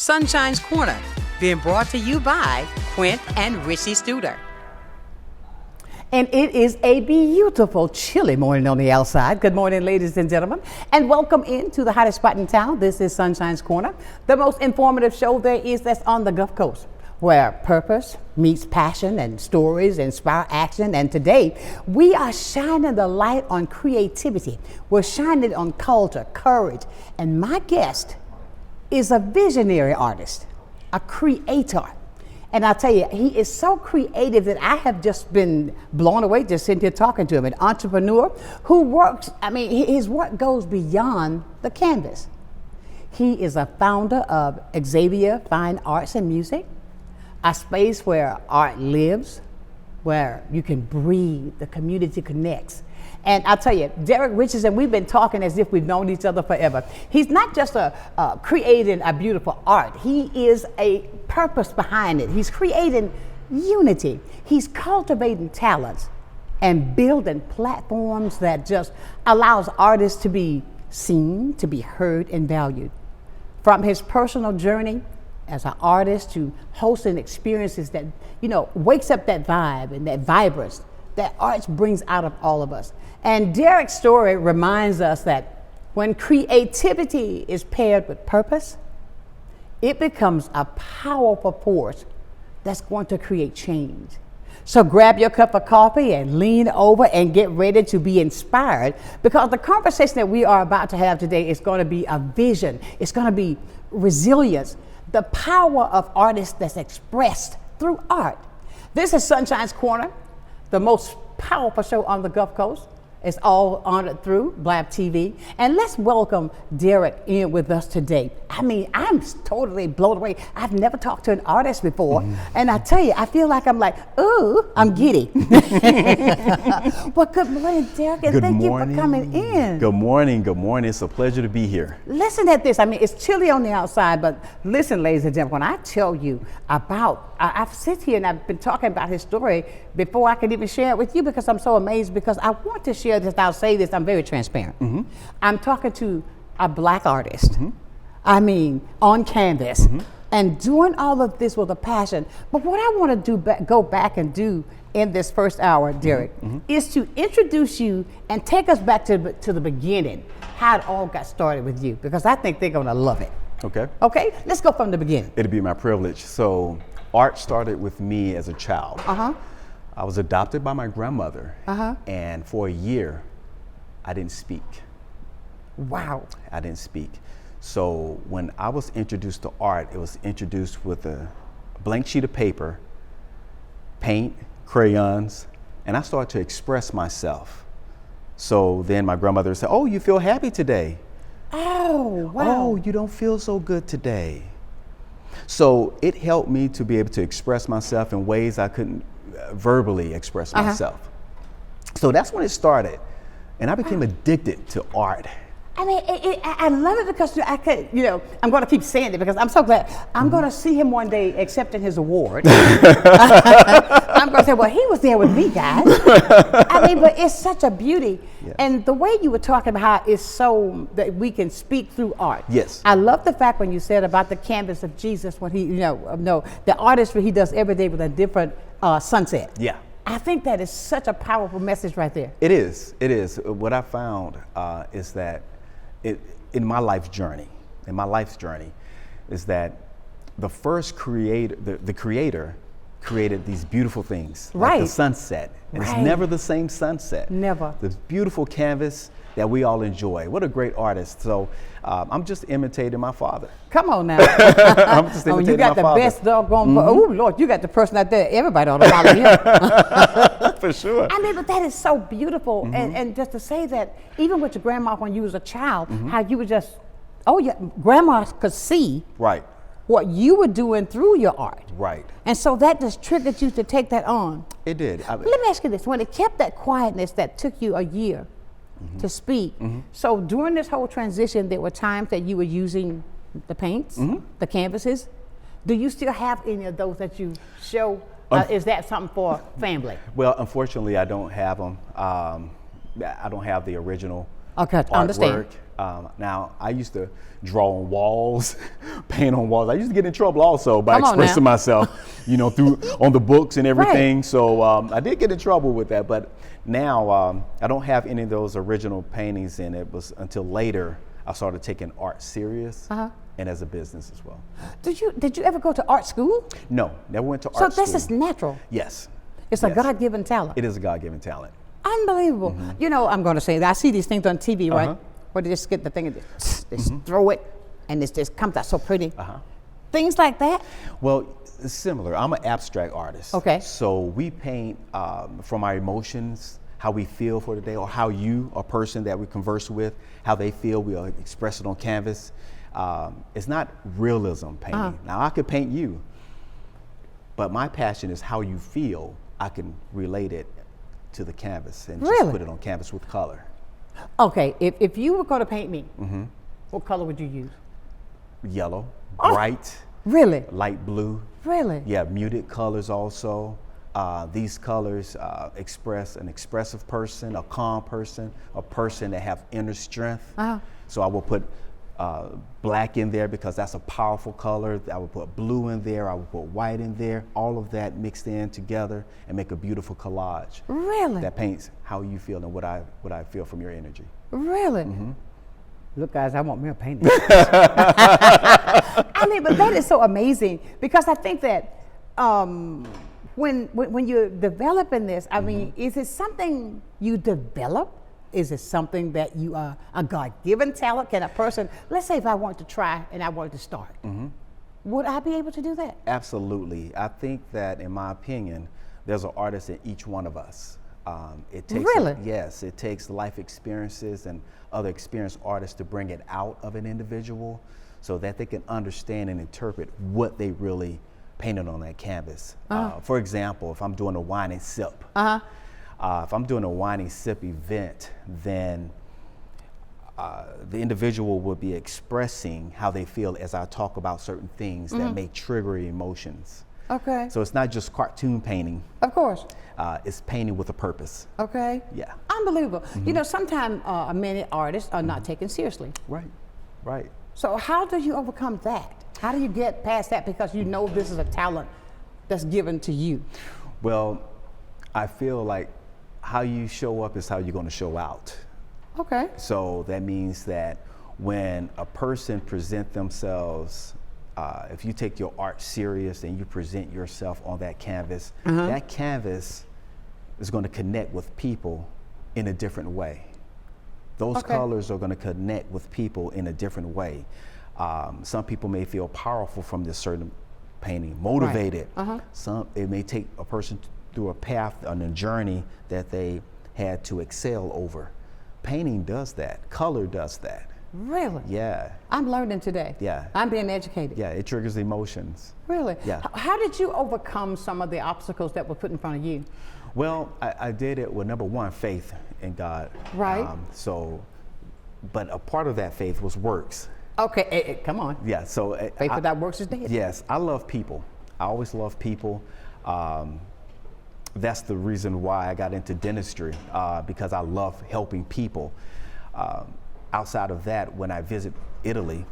Sunshine's Corner, being brought to you by Quint and Richie Studer. And it is a beautiful, chilly morning on the outside. Good morning, ladies and gentlemen, and welcome into the hottest spot in town. This is Sunshine's Corner, the most informative show there is that's on the Gulf Coast, where purpose meets passion and stories inspire action. And today, we are shining the light on creativity. We're shining it on culture, courage, and my guest is a visionary artist, a creator. And I'll tell you, he is so creative that I have just been blown away just sitting here talking to him. An entrepreneur who works, his work goes beyond the canvas. He is a founder of Xavier Fine Arts and Music, a space where art lives, where you can breathe, the community connects. And I'll tell you, Derek Richardson, we've been talking as if we've known each other forever. He's not just creating a beautiful art. He is a purpose behind it. He's creating unity. He's cultivating talents and building platforms that just allows artists to be seen, to be heard and valued. From his personal journey as an artist to hosting experiences that, wakes up that vibe and that vibrance that arts brings out of all of us. And Derek's story reminds us that when creativity is paired with purpose, it becomes a powerful force that's going to create change. So grab your cup of coffee and lean over and get ready to be inspired, because the conversation that we are about to have today is going to be a vision. It's going to be resilience, the power of artists that's expressed through art. This is Sunshine's Corner, the most powerful show on the Gulf Coast. It's all honored through Blab TV. And let's welcome Derek in with us today. I'm totally blown away. I've never talked to an artist before. And I tell you, I feel like I'm like, ooh, I'm giddy. Well, good morning, Derek, and thank you for coming in. Good morning. It's a pleasure to be here. Listen at this. It's chilly on the outside, but listen, ladies and gentlemen, when I tell you about, I've sit here and I've been talking about his story before I could even share it with you, because I'm so amazed, because I want to share this. I'll say this, I'm very transparent. I'm talking to a Black artist. On canvas, and doing all of this with a passion. But what I want to do, go back and do in this first hour, Derek, is to introduce you and take us back to the beginning, how it all got started with you, because I think they're going to love it. Okay, let's go from the beginning. It'll be my privilege. So art started with me as a child. I was adopted by my grandmother, and for a year, I didn't speak. Wow. I didn't speak. So when I was introduced to art, it was introduced with a blank sheet of paper, paint, crayons, and I started to express myself. So then my grandmother said, "Oh, you feel happy today?" Oh, wow. "Oh, you don't feel so good today." So it helped me to be able to express myself in ways I couldn't verbally express myself. So that's when it started. And I became addicted to art. I love it, because I could, I'm going to keep saying it because I'm so glad. I'm going to see him one day accepting his award. I'm going to say, well, he was there with me, guys. But it's such a beauty. Yeah. And the way you were talking about how it's so that we can speak through art. Yes. I love the fact when you said about the canvas of Jesus, when he, the artistry he does every day with a different sunset. Yeah. I think that is such a powerful message right there. It is. What I found is that in my life's journey, is that the first creator, the creator created these beautiful things, like the sunset. And it's never the same sunset. Never. This beautiful canvas that we all enjoy. What a great artist. So I'm just imitating my father. Come on now. I'm just imitating my father. You got the best doggone, oh Lord, you got the person out there, everybody ought to follow him. For sure. But that is so beautiful. And just to say that, even with your grandma when you was a child, how you were just, grandma could see what you were doing through your art. Right. And so that just triggered you to take that on. It did. Let me ask you this, when it kept that quietness that took you a year to speak, so during this whole transition, there were times that you were using the paints, the canvases. Do you still have any of those that you show? Is that something for family? Well, unfortunately, I don't have them. I don't have the original Okay, I understand. Now, I used to draw on walls, paint on walls. I used to get in trouble also by Come on expressing now. myself, through on the books and everything. So I did get in trouble with that. But now I don't have any of those original paintings, and it was until later I started taking art serious and as a business as well. Did you ever go to art school? No, never went to So art school. this is natural. Yes. It's a Yes. God-given talent. It is a God-given talent. Unbelievable. I'm going to say that. I see these things on TV, right? Uh-huh. Where they just get the thing and just throw it, and it just comes out so pretty. Uh-huh. Things like that. Well, it's similar. I'm an abstract artist. Okay. So we paint from our emotions, how we feel for the day, or how a person that we converse with, how they feel. We'll express it on canvas. It's not realism painting. Now, I could paint you, but my passion is how you feel. I can relate it to the canvas and just put it on canvas with color. Okay, if you were going to paint me, what color would you use? Yellow, bright, Really? light blue. Really? Yeah, muted colors also. These colors express an expressive person, a calm person, a person that have inner strength. So I will put black in there because that's a powerful color. I would put blue in there. I would put white in there. All of that mixed in together and make a beautiful collage. Really? That paints how you feel and what I feel from your energy. Really? Look, guys, I want me a painting. I mean, but that is so amazing because I think that when you're developing this, I mean, is it something you develop? Is it something that you are a God-given talent? Can a person, let's say if I want to try and I wanted to start, would I be able to do that? Absolutely. I think that, in my opinion, there's an artist in each one of us. It takes Really? Yes, it takes life experiences and other experienced artists to bring it out of an individual so that they can understand and interpret what they really painted on that canvas. For example, if I'm doing a wine and sip, if I'm doing a wine and sip event, then the individual will be expressing how they feel as I talk about certain things that may trigger emotions. Okay. So it's not just cartoon painting. Of course. It's painting with a purpose. Okay. Yeah. Unbelievable. Sometimes many artists are not taken seriously. Right. Right. So how do you overcome that? How do you get past that because you know this is a talent that's given to you? Well, I feel like how you show up is how you're going to show out. Okay. So that means that when a person present themselves, if you take your art serious and you present yourself on that canvas, that canvas is going to connect with people in a different way. Those colors are going to connect with people in a different way. Some people may feel powerful from this certain painting, motivated. It may take a person through a path on a journey that they had to excel over. Painting does that. Color does that. Really? Yeah. I'm learning today. Yeah. I'm being educated. Yeah, it triggers emotions. Really? Yeah. How did you overcome some of the obstacles that were put in front of you? Well, I did it with, number one, faith in God. Right. But a part of that faith was works. Okay, come on. Yeah, so. Faith without works is dead. Yes, I love people. I always love people. That's the reason why I got into dentistry, because I love helping people. Outside of that, when I visit Italy,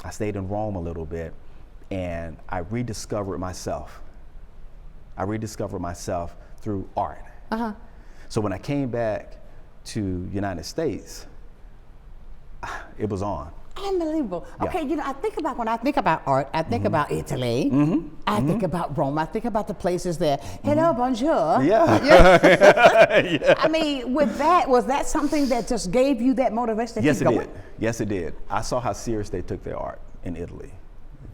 I stayed in Rome a little bit, and I rediscovered myself. I rediscovered myself through art. So when I came back to United States, it was on. Unbelievable. Yeah. Okay, I think about, when I think about art, I think about Italy. I think about Rome. I think about the places there. Hello, bonjour. Yeah. I mean, was that something that just gave you that motivation to Yes, keep it going? did. Yes, it did. I saw how serious they took their art in Italy.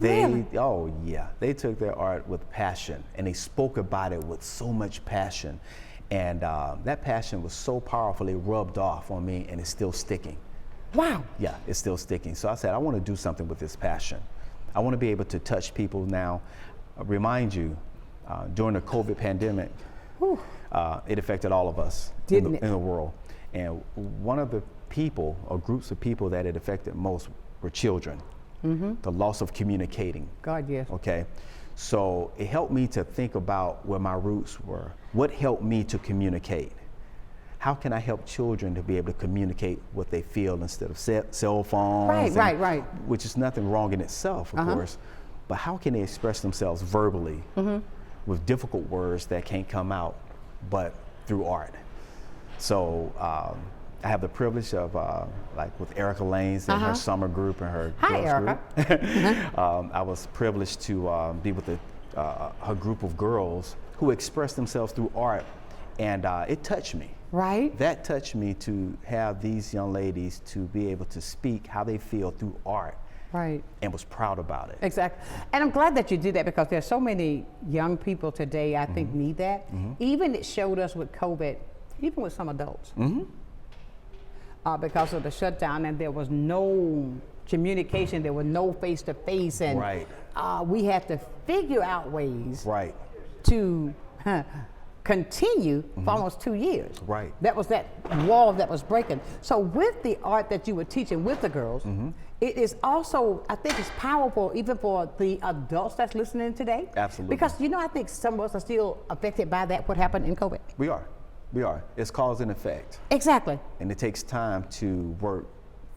Really? Oh yeah, they took their art with passion, and they spoke about it with so much passion, and that passion was so powerful it rubbed off on me, and it's still sticking. Wow. Yeah, it's still sticking. So I said, I want to do something with this passion. I want to be able to touch people now. Remind you, during the COVID pandemic, it affected all of us in the world. And one of the people, or groups of people that it affected most, were children. The loss of communicating. God, yes. Okay. So it helped me to think about where my roots were. What helped me to communicate? how can I help children to be able to communicate what they feel instead of cell phones? Right. Which is nothing wrong in itself, of course. But how can they express themselves verbally with difficult words that can't come out but through art? So I have the privilege of, like with Erica Lanes and her summer group and her girls group. I was privileged to be with her group of girls who express themselves through art, and it touched me. Right. That touched me to have these young ladies to be able to speak how they feel through art. Right. And was proud about it. Exactly. And I'm glad that you did that, because there's so many young people today I think need that. Even it showed us with COVID, even with some adults. Because of the shutdown, and there was no communication, there was no face-to-face, and we had to figure out ways to continue for almost 2 years. Right. That was that wall that was breaking. So with the art that you were teaching with the girls, it is also, I think it's powerful even for the adults that's listening today. Absolutely. Because, you know, I think some of us are still affected by that, what happened in COVID. We are. It's cause and effect. Exactly. And it takes time to work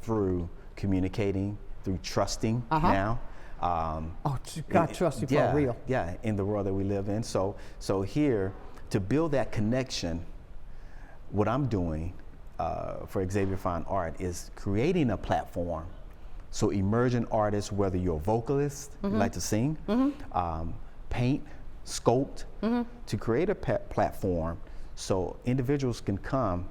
through communicating, through trusting now. God trust you for real. Yeah, in the world that we live in. So here, to build that connection, what I'm doing for Xavier Fine Art is creating a platform so emerging artists, whether you're a vocalist, you like to sing, paint, sculpt, to create a platform so individuals can come,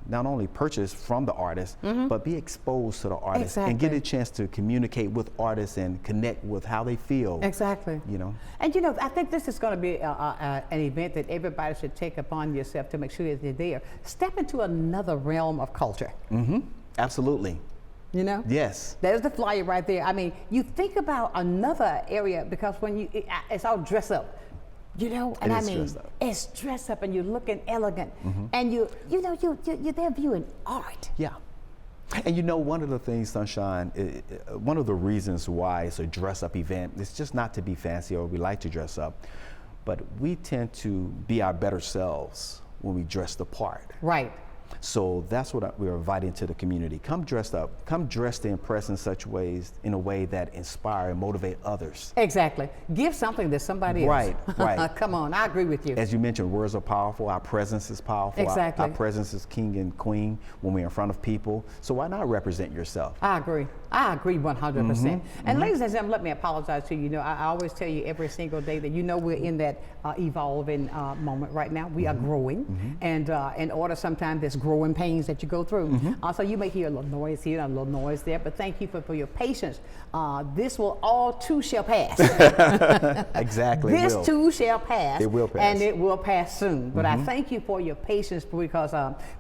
not only purchase from the artist, but be exposed to the artist and get a chance to communicate with artists and connect with how they feel. Exactly. You know. And you know, I think this is going to be an event that everybody should take upon yourself to make sure that they're there. Step into another realm of culture. Absolutely. You know? Yes. There's the flyer right there. I mean, you think about another area, because when it's all dressed up. You know, and I mean, it's dressed up and you're looking elegant, and you're there viewing art. Yeah, and you know, one of the things, Sonshine, one of the reasons why it's a dress-up event, it's just not to be fancy or we like to dress up, but we tend to be our better selves when we dress the part. Right. So that's what we're inviting to the community. Come dressed up. Come dressed to impress in such ways, in a way that inspire and motivate others. Exactly. Give something to somebody else. Right. Come on, I agree with you. As you mentioned, words are powerful. Our presence is powerful. Exactly. Our presence is king and queen when we're in front of people. So why not represent yourself? I agree 100%. And ladies and gentlemen, let me apologize to you. You know, I always tell you every single day that, you know, we're in that evolving moment right now. We are growing, and in order, sometimes there's growing pains that you go through. So you may hear a little noise here and a little noise there, but thank you for your patience. This will all too shall pass. Exactly. This too shall pass. It will pass. And it will pass soon. But I thank you for your patience, because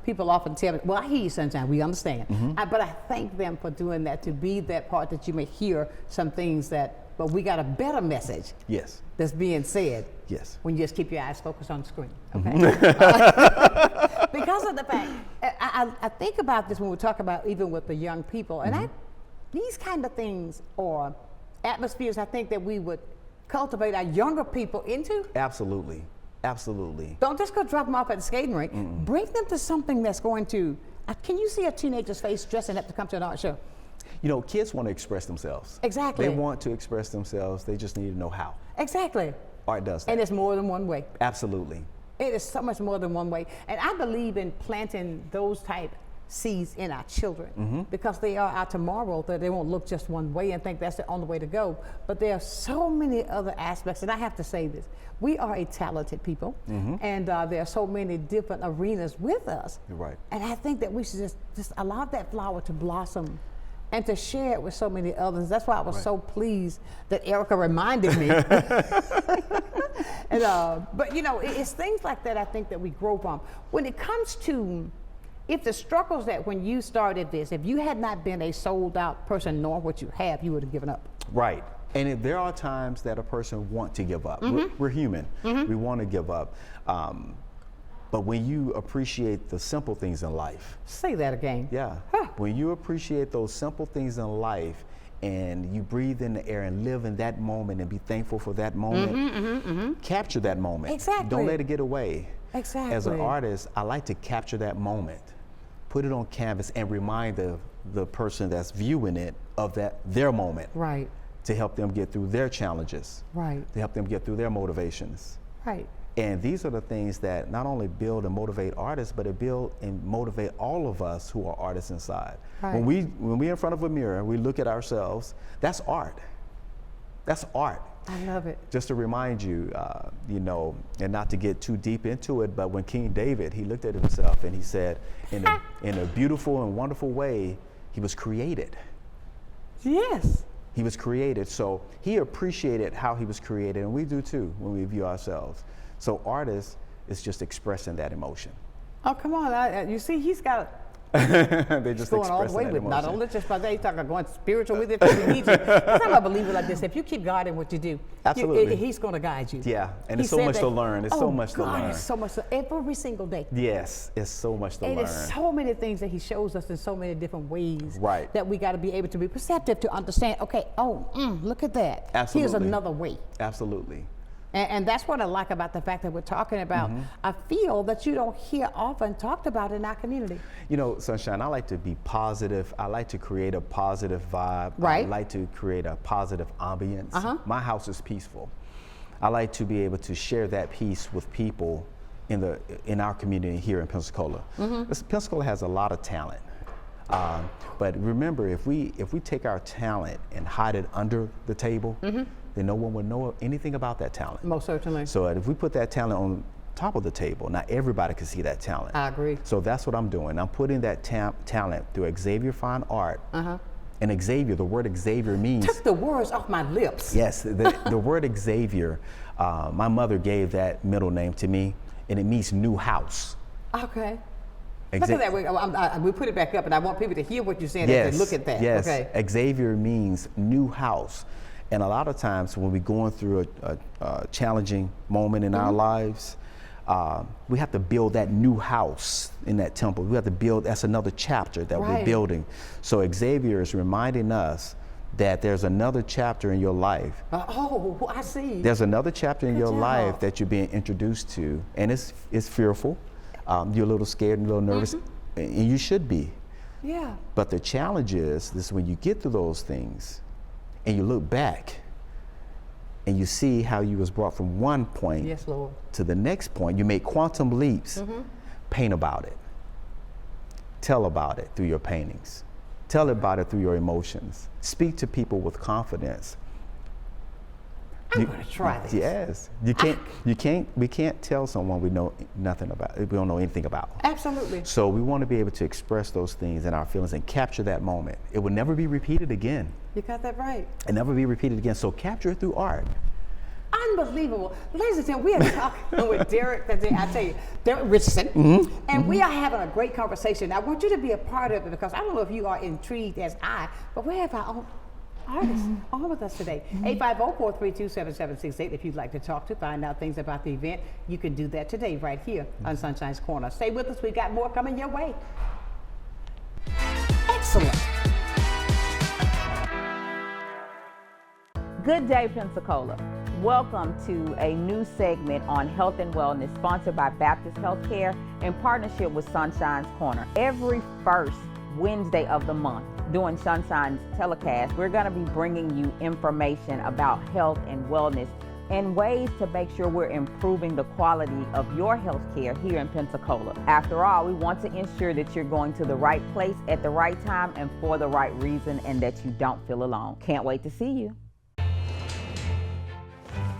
people often tell me, well, I hear you, Sonshine, we understand. But I thank them for doing that, to be that part that you may hear some things that, but we got a better message. Yes. That's being said. Yes. When you just keep your eyes focused on the screen, okay? Because of the fact, I think about this when we talk about even with the young people, and these kind of things or atmospheres, I think that we would cultivate our younger people into. Absolutely. Absolutely. Don't just go drop them off at the skating rink. Bring them to something that's going to, can you see a teenager's face dressing up to come to an art show? You know, kids want to express themselves. Exactly. They want to express themselves. They just need to know how. Exactly. Art does that. And it's more than one way. Absolutely. It is so much more than one way. And I believe in planting those type seeds in our children, because they are our tomorrow, that they won't look just one way and think that's the only way to go. But there are so many other aspects, and I have to say this. We are a talented people, and there are so many different arenas with us. You're right. And I think that we should just allow that flower to blossom and to share it with so many others. That's why I was so pleased that Erica reminded me. And, but you know, it's things like that I think that we grow from. When it comes to, if the struggles that when you started this, if you had not been a sold out person knowing what you have, you would have given up. Right. And if there are times that a person wants to give up. We're human. We want to give up. But when you appreciate the simple things in life. Say that again. Yeah. When you appreciate those simple things in life, and you breathe in the air and live in that moment and be thankful for that moment. Capture that moment. Exactly. Don't let it get away. Exactly. As an artist, I like to capture that moment, put it on canvas, and remind the person that's viewing it of their moment. Right. To help them get through their challenges. Right. To help them get through their motivations. Right. And these are the things that not only build and motivate artists, but it build and motivate all of us who are artists inside. Right. When we're in front of a mirror, we look at ourselves, that's art. That's art. I love it. Just to remind you, you know, and not to get too deep into it, but when King David, he looked at himself and he said, in a beautiful and wonderful way, he was created. Yes. He was created, so he appreciated how he was created, and we do too when we view ourselves. So artists is just expressing that emotion. Oh, come on. You see, he's got They're just going all the expressing way that with not emotion. only just by that, he's talking going spiritual with it. Because we need you. Because I'm a believer like this. If you keep guiding what you do, Absolutely. he's going to guide you. Yeah, and He it's so said much that- to learn. It's so much to learn. It's so much every single day. Yes, it's so much to And learn. there's so many things that he shows us in so many different ways. Right. That we got to be able to be perceptive to understand. Okay. Look at that. Absolutely. Here's another way. Absolutely. And that's what I like about the fact that we're talking about a field that you don't hear often talked about in our community. You know, Sonshine, I like to be positive. I like to create a positive vibe. Right. I like to create a positive ambience. My house is peaceful. I like to be able to share that peace with people in our community here in Pensacola. Pensacola has a lot of talent. But remember, if we take our talent and hide it under the table, then no one would know anything about that talent. Most certainly. So if we put that talent on top of the table, not everybody can see that talent. I agree. So that's what I'm doing. I'm putting that talent through Xavier Fine Art. And Xavier, the word Xavier means... Took the words off my lips. Yes, the word Xavier, my mother gave that middle name to me, and it means new house. Okay. Look at that. We put it back up, and I want people to hear what you're saying. Yes, and look at that. yes. Okay. Xavier means new house. And a lot of times when we're going through a challenging moment in our lives, we have to build that new house in that temple. We have to build, that's another chapter that we're building. So Xavier is reminding us that there's another chapter in your life. I see. There's another chapter in Good your job. life that you're being introduced to, and it's fearful. You're a little scared and a little nervous, and you should be. Yeah. But the challenge is this: when you get through those things, and you look back, and you see how you was brought from one point Yes, Lord. to the next point, you make quantum leaps. Paint about it. Tell about it through your paintings. Tell about it through your emotions. Speak to people with confidence. I'm going to try this. Yes, we can't tell someone we know nothing about, we don't know anything about. Absolutely. So we want to be able to express those things and our feelings and capture that moment. It will never be repeated again. You got that right. It never be repeated again. So capture it through art. Unbelievable. Ladies and gentlemen, we are talking with Derek Richardson, and we are having a great conversation. I want you to be a part of it because I don't know if you are intrigued as I, but we have our own artists on with us today. 850-432-7768 if you'd like to talk to, find out things about the event. You can do that today right here on Sunshine's Corner. Stay with us. We got more coming your way. Excellent. Good day, Pensacola. Welcome to a new segment on health and wellness sponsored by Baptist Healthcare in partnership with Sunshine's Corner. Every first Wednesday of the month during Sunshine's telecast, we're going to be bringing you information about health and wellness and ways to make sure we're improving the quality of your health care here in Pensacola. After all, we want to ensure that you're going to the right place at the right time and for the right reason and that you don't feel alone. Can't wait to see you.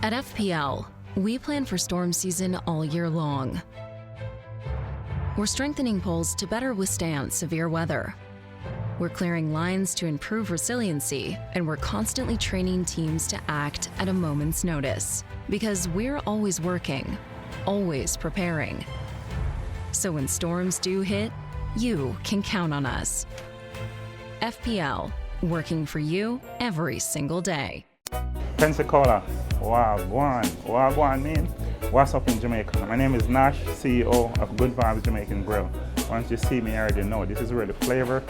At FPL, we plan for storm season all year long. We're strengthening poles to better withstand severe weather. We're clearing lines to improve resiliency, and we're constantly training teams to act at a moment's notice. Because we're always working, always preparing. So when storms do hit, you can count on us. FPL, working for you every single day. Pensacola, Wagwan mean? What's up in Jamaica? My name is Nash, CEO of Good Vibes Jamaican Grill. Once you see me, you already know this is where the flavor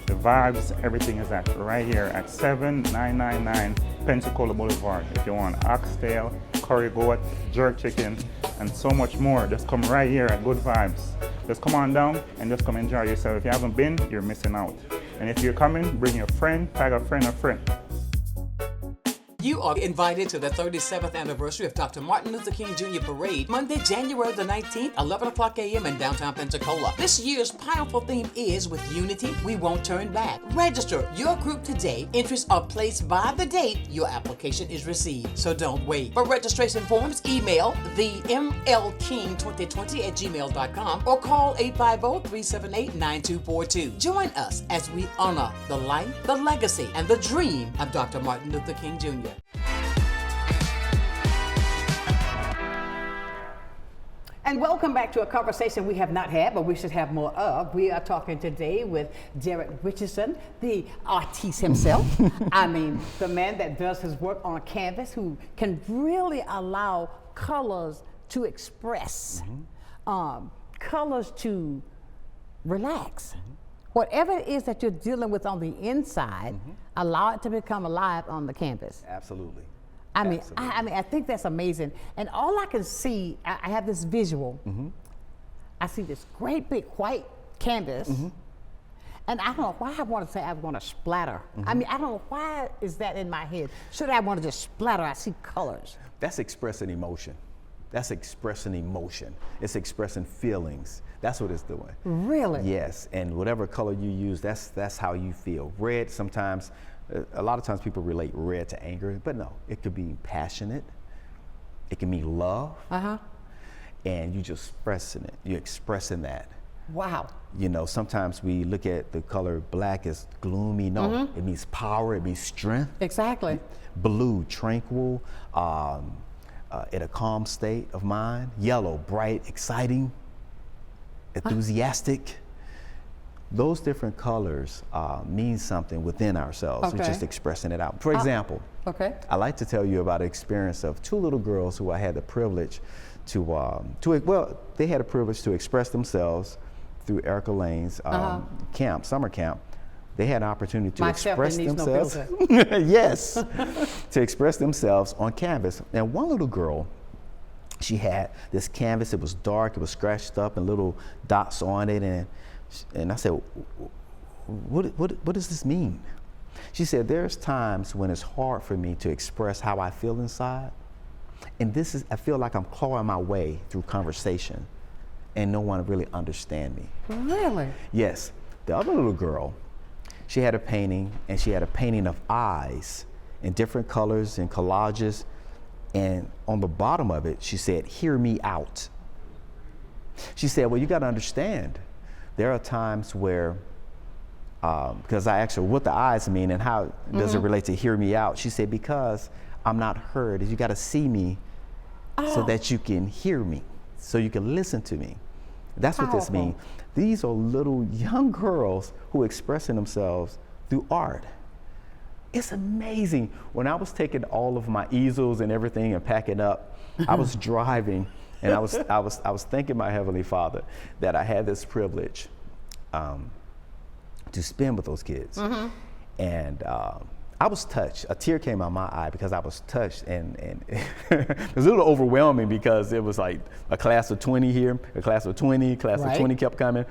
The vibes, everything is at right here at 7999 Pensacola Boulevard. If you want oxtail, curry goat, jerk chicken, and so much more, just come right here at Good Vibes. Just come on down and just come enjoy yourself. If you haven't been, you're missing out. And if you're coming, bring your friend, tag a friend, You are invited to the 37th anniversary of Dr. Martin Luther King Jr. Parade, Monday, January the 19th, 11 o'clock a.m. in downtown Pensacola. This year's powerful theme is With Unity, We Won't Turn Back. Register your group today. Entries are placed by the date your application is received, so don't wait. For registration forms, email themlking2020@gmail.com or call 850-378-9242. Join us as we honor the life, the legacy, and the dream of Dr. Martin Luther King Jr. And welcome back to a conversation we have not had, but we should have more of. We are talking today with Derek Richardson, the artiste himself. I mean, the man that does his work on a canvas, who can really allow colors to express, colors to relax. Whatever it is that you're dealing with on the inside, allow it to become alive on the canvas. Absolutely. I mean, Absolutely. I think that's amazing. And all I can see, I have this visual. I see this great big white canvas, and I don't know why I want to say I want to splatter. I mean, I don't know why is that in my head. Should I want to just splatter? I see colors. That's expressing emotion. That's expressing emotion. It's expressing feelings. That's what it's doing. Really? Yes, and whatever color you use, that's how you feel. Red, sometimes, a lot of times people relate red to anger, but no, it could be passionate. It can mean love. And you just expressing it. You're expressing that. Wow. You know, sometimes we look at the color black as gloomy. No, it means power, it means strength. Exactly. Blue, tranquil, in a calm state of mind. Yellow, bright, exciting, enthusiastic. Those different colors mean something within ourselves. We're just expressing it out. For example, I like to tell you about an experience of two little girls who I had the privilege they had a privilege to express themselves through Erica Lane's camp, summer camp. They had an opportunity to express themselves. Yes, to express themselves on canvas. And one little girl, she had this canvas. It was dark. It was scratched up and little dots on it. And I said, what does this mean? She said, there's times when it's hard for me to express how I feel inside. And I feel like I'm clawing my way through conversation and no one really understand me. Really? Yes. The other little girl, she had a painting, and she had a painting of eyes in different colors and collages. And on the bottom of it, she said, "Hear me out." She said, well, you got to understand, there are times where, because I asked her what the eyes mean and how does it relate to hear me out. She said, because I'm not heard, you got to see me so that you can hear me, so you can listen to me. That's what this means. These are little young girls who are expressing themselves through art. It's amazing. When I was taking all of my easels and everything and packing up, I was driving and I was thanking my Heavenly Father that I had this privilege to spend with those kids. And I was touched. A tear came out of my eye because I was touched, and it was a little overwhelming because it was like a class of 20 here, a class of 20, class of 20 kept coming,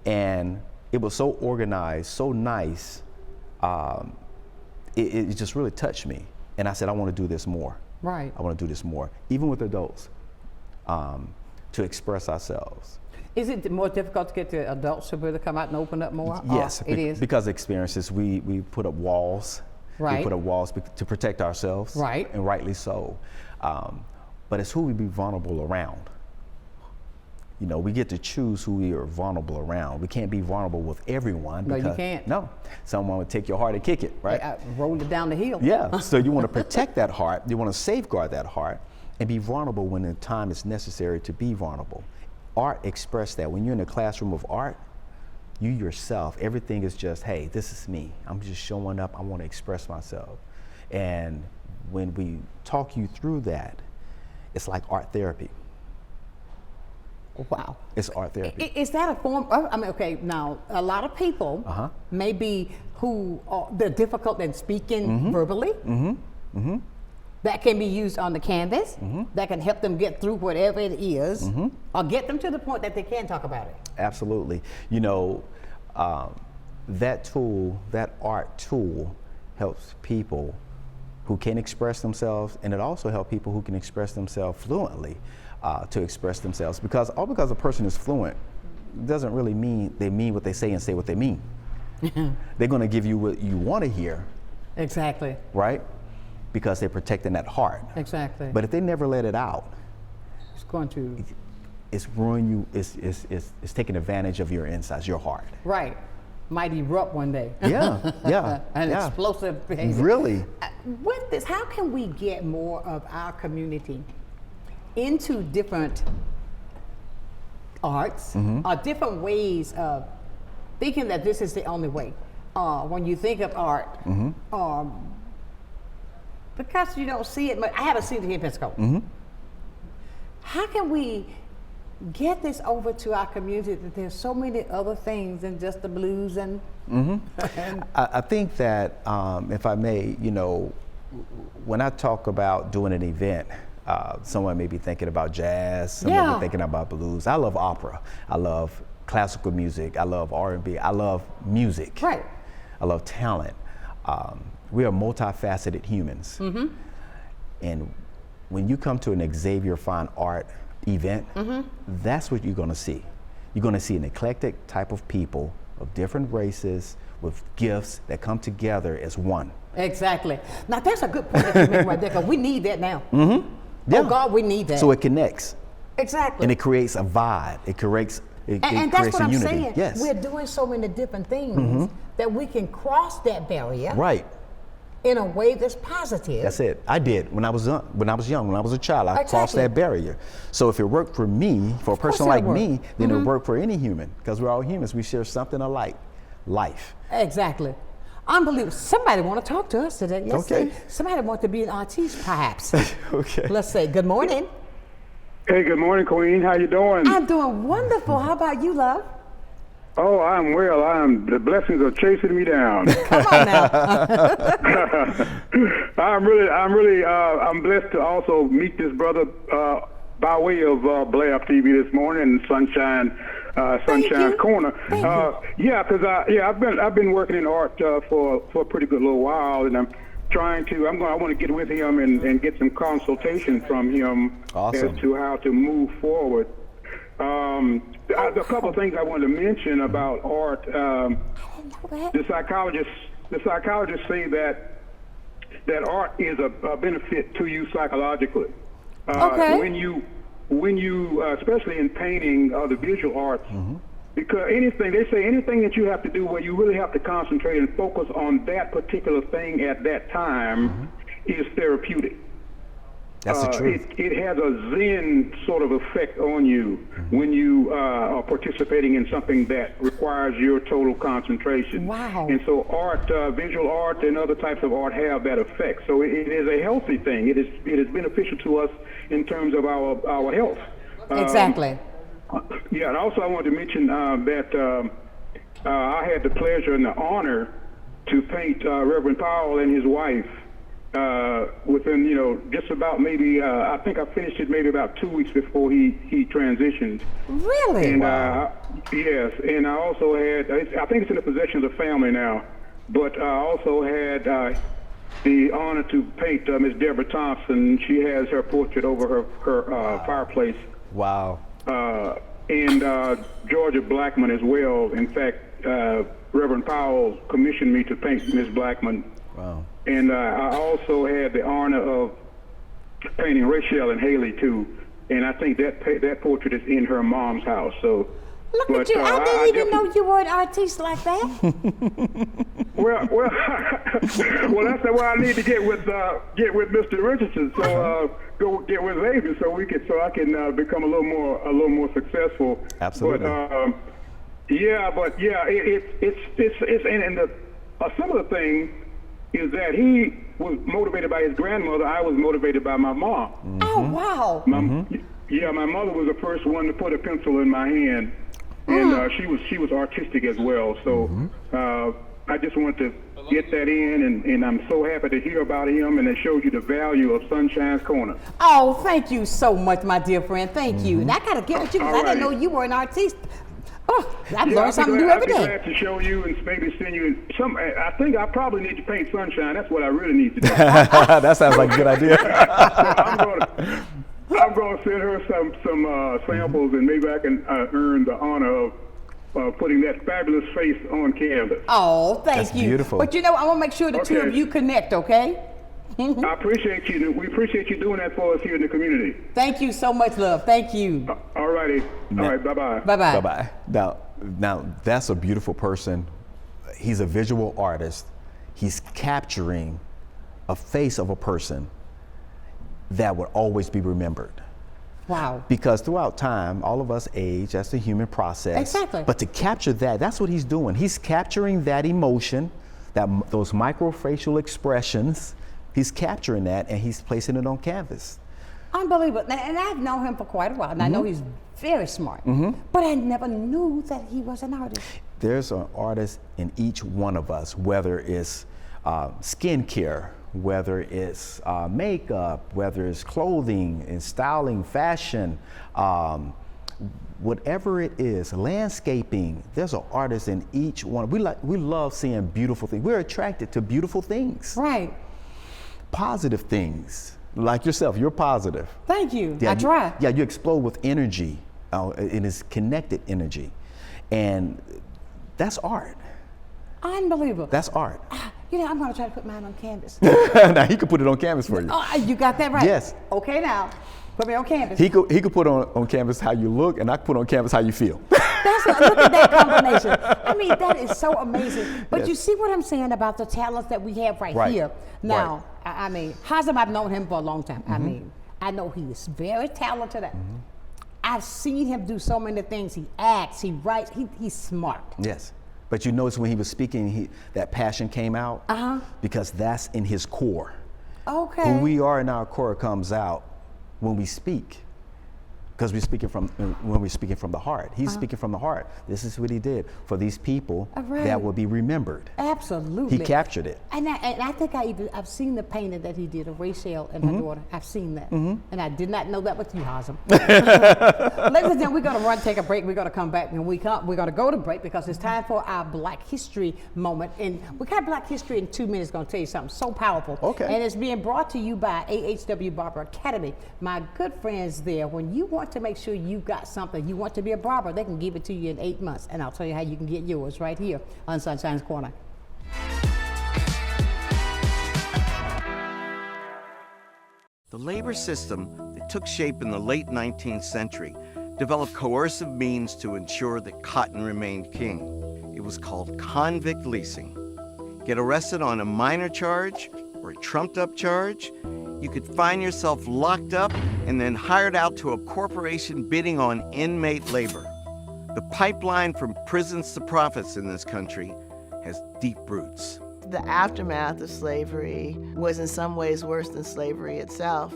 and it was so organized, so nice. It just really touched me, and I said, I want to do this more. Right. I want to do this more, even with adults, to express ourselves. Is it more difficult to get the adults to really come out and open up more? Yes, it is. Because of experiences, we put up walls. Right. We put up walls to protect ourselves. Right. And rightly so. But it's who we be vulnerable around. You know, we get to choose who we are vulnerable around. We can't be vulnerable with everyone. No, you can't. No, someone would take your heart and kick it, right? Roll it down the hill. Yeah, so you want to protect that heart. You want to safeguard that heart and be vulnerable when the time is necessary to be vulnerable. Art express that. When you're in a classroom of art, you yourself, everything is just, hey, this is me. I'm just showing up. I want to express myself. And when we talk you through that, it's like art therapy. Wow. It's art therapy. Is that a form? I mean, okay, now a lot of people maybe who they're difficult in speaking verbally. That can be used on the canvas. That can help them get through whatever it is, or get them to the point that they can talk about it. Absolutely. You know, that tool, that art tool, helps people who can express themselves, and it also helps people who can express themselves fluently to express themselves. Because a person is fluent doesn't really mean they mean what they say and say what they mean. They're going to give you what you want to hear. Exactly. Right? Because they're protecting that heart. Exactly. But if they never let it out, it's going to. It's ruin you. It's taking advantage of your insides, your heart. Right. Might erupt one day. Yeah. An explosive behavior. Really. With this, how can we get more of our community into different arts or different ways of thinking that this is the only way? When you think of art, because you don't see it, I haven't seen it here in Pensacola. How can we get this over to our community that there's so many other things than just the blues and I think that if I may, you know, when I talk about doing an event, someone may be thinking about jazz, someone may be thinking about blues. I love opera. I love classical music. I love R&B. I love music. Right. I love talent. We are multifaceted humans. And when you come to an Xavier Fine Art event, that's what you're going to see. You're going to see an eclectic type of people of different races with gifts that come together as one. Exactly. Now that's a good point that you make right there, because we need that now. Oh God, we need that. So it connects. Exactly. And it creates a vibe. It creates and creates that's what a I'm unity. saying. Yes. We're doing so many different things that we can cross that barrier. Right. In a way that's positive. That's it. I did when I was young. When I was a child, I crossed Exactly. that barrier. So if it worked for me, for a person like me, then it worked for any human, because we're all humans. We share something alike, life. Exactly. Unbelievable. Somebody want to talk to us today. Let's Okay. say somebody want to be an artiste, perhaps. Okay. Let's say good morning. Hey, good morning, Queen. How you doing? I'm doing wonderful. How about you, love? Oh, I'm well. The blessings are chasing me down. Come on now. I'm blessed to also meet this brother by way of Blair TV this morning and Sunshine's Corner. I've been working in art for a pretty good little while, and I'm trying to. I want to get with him and get some consultation from him as to how to move forward. A couple of things I wanted to mention about art. The psychologists say that art is a benefit to you psychologically. When you especially in painting or the visual arts, because they say anything that you have to do where you really have to concentrate and focus on that particular thing at that time is therapeutic. That's the truth. It has a zen sort of effect on you when you are participating in something that requires your total concentration. Wow. And so art, visual art and other types of art have that effect. So it is a healthy thing. It is beneficial to us in terms of our health. Exactly. And also I wanted to mention that I had the pleasure and the honor to paint Reverend Powell and his wife within, just about maybe, I think I finished it maybe about 2 weeks before he transitioned. Really? And yes, and I also had, I think it's in the possession of the family now, but I also had the honor to paint Miss Deborah Thompson. She has her portrait over her fireplace. Wow. And Georgia Blackman as well. In fact, Reverend Powell commissioned me to paint Miss Blackman. Wow. And I also had the honor of painting Rachel and Haley too. And I think that portrait is in her mom's house. So. Look at you! I didn't even know you were an artiste like that. Well, that's why I need to get with Mr. Richardson. So go get with Xavier so I can become a little more successful. Absolutely. It's and some of the thing is that he was motivated by his grandmother. I was motivated by my mom. Oh wow! Yeah, my mother was the first one to put a pencil in my hand, and she was artistic as well. So I just want to get that in, and I'm so happy to hear about him, and it shows you the value of Sonshine's Corner. Oh, thank you so much, my dear friend. Thank you. And I got to give it to you because I didn't know you were an artist. Oh, I've learned something new every day. I'd be glad to show you and maybe send you some. I think I probably need to paint Sonshine. That's what I really need to do. That sounds like a good idea. I'm going to send her some samples, and maybe I can earn the honor of putting that fabulous face on canvas. Oh, thank That's you. Beautiful. But I want to make sure the two of you connect, okay? I appreciate you. We appreciate you doing that for us here in the community. Thank you so much, love. Thank you. All righty. All right. Bye-bye. Bye-bye. Bye-bye. Now that's a beautiful person. He's a visual artist. He's capturing a face of a person that would always be remembered. Wow. Because throughout time, all of us age. That's the human process. Exactly. But to capture that's what he's doing. He's capturing that emotion, those microfacial expressions. He's capturing that, and he's placing it on canvas. Unbelievable. And I've known him for quite a while, and I know he's very smart. But I never knew that he was an artist. There's an artist in each one of us, whether it's skincare, whether it's makeup, whether it's clothing and styling, fashion, whatever it is, landscaping. There's an artist in each one. We love seeing beautiful things. We're attracted to beautiful things. Right. Positive things. Like yourself, you're positive. Thank you. Yeah, I try. You explode with energy. It is connected energy. And that's art. Unbelievable. That's art. I'm going to try to put mine on canvas. Now he could put it on canvas for you. Oh, you got that right? Yes. Okay, now, put me on canvas. He could put on canvas how you look, and I could put on canvas how you feel. Look at that combination. I mean, that is so amazing. But you see what I'm saying about the talents that we have right here. Now, I mean, Hazem, I've known him for a long time. I mean, I know he is very talented. I've seen him do so many things. He acts, he writes, he's smart. Yes. But you notice when he was speaking, that passion came out because that's in his core. Okay. Who we are in our core comes out when we speak. Because when we're speaking from the heart. He's speaking from the heart. This is what he did for these people that will be remembered. Absolutely. He captured it. And I think I've seen the painting that he did of Rachel and her daughter. I've seen that. And I did not know that with you, Hazem. Ladies and gentlemen, we're going to take a break. We're going to come back. When we're going to go to break because it's time for our Black History moment. And we got Black History in 2 minutes. Going to tell you something so powerful. Okay. And it's being brought to you by AHW Barber Academy. My good friends there, when you want to make sure you got something, you want to be a barber, they can give it to you in 8 months. And I'll tell you how you can get yours right here on Sonshine's Corner. The labor system that took shape in the late 19th century developed coercive means to ensure that cotton remained king. It was called convict leasing. Get arrested on a minor charge or a trumped-up charge, you could find yourself locked up and then hired out to a corporation bidding on inmate labor. The pipeline from prisons to profits in this country has deep roots. The aftermath of slavery was in some ways worse than slavery itself.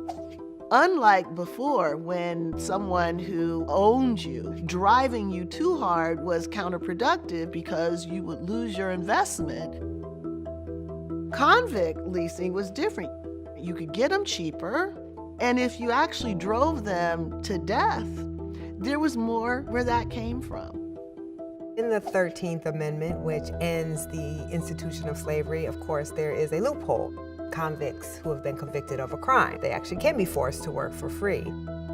Unlike before, when someone who owned you, driving you too hard was counterproductive because you would lose your investment, convict leasing was different. You could get them cheaper, and if you actually drove them to death, there was more where that came from. In the 13th Amendment, which ends the institution of slavery, of course, there is a loophole. Convicts who have been convicted of a crime, they actually can be forced to work for free.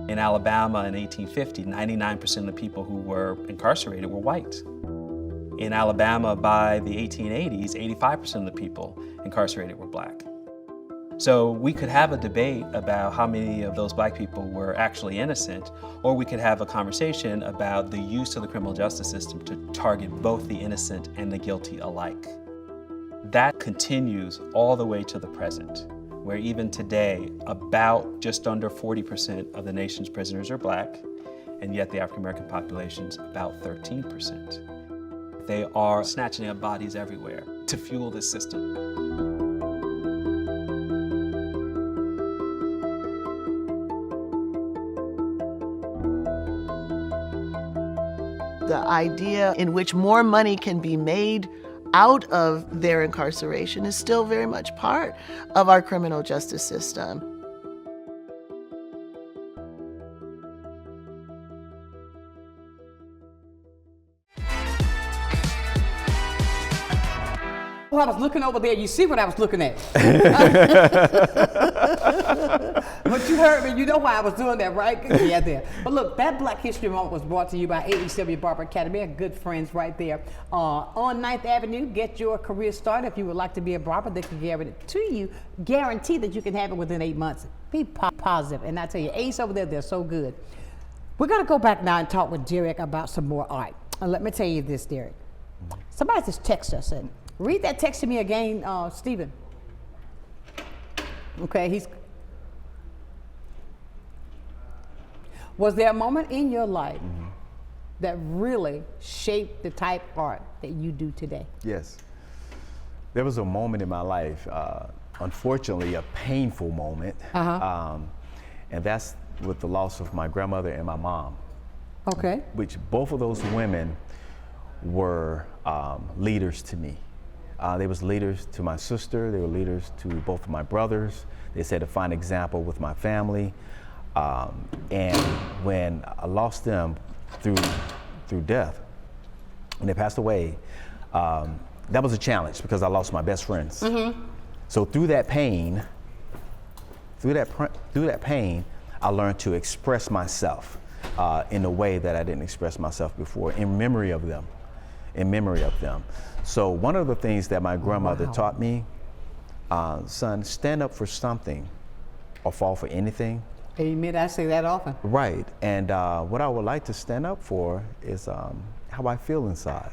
In Alabama in 1850, 99% of the people who were incarcerated were white. In Alabama by the 1880s, 85% of the people incarcerated were black. So we could have a debate about how many of those black people were actually innocent, or we could have a conversation about the use of the criminal justice system to target both the innocent and the guilty alike. That continues all the way to the present, where even today, about just under 40% of the nation's prisoners are black, and yet the African American population's about 13%. They are snatching up bodies everywhere to fuel this system. The idea in which more money can be made out of their incarceration is still very much part of our criminal justice system. Oh, I was looking over there. You see what I was looking at. But you heard me. You know why I was doing that, right? Yeah, there. But look, that Black History Month was brought to you by AEW Barber Academy. Our good friends right there. On 9th Avenue, get your career started. If you would like to be a barber, they can guarantee that you can have it within 8 months. Be positive. And I tell you, Ace over there, they're so good. We're going to go back now and talk with Derek about some more art. Let me tell you this, Derek. Somebody just texted us and read that text to me again, Stephen. Okay, was there a moment in your life that really shaped the type of art that you do today? Yes. There was a moment in my life, unfortunately a painful moment, and that's with the loss of my grandmother and my mom. Okay. Which both of those women were leaders to me. They was leaders to my sister, they were leaders to both of my brothers. They set a fine example with my family. And when I lost them through death, when they passed away, that was a challenge because I lost my best friends. So through that pain, I learned to express myself in a way that I didn't express myself before, in memory of them. So one of the things that my grandmother taught me, son, stand up for something or fall for anything. Amen, I say that often. Right, and what I would like to stand up for is how I feel inside,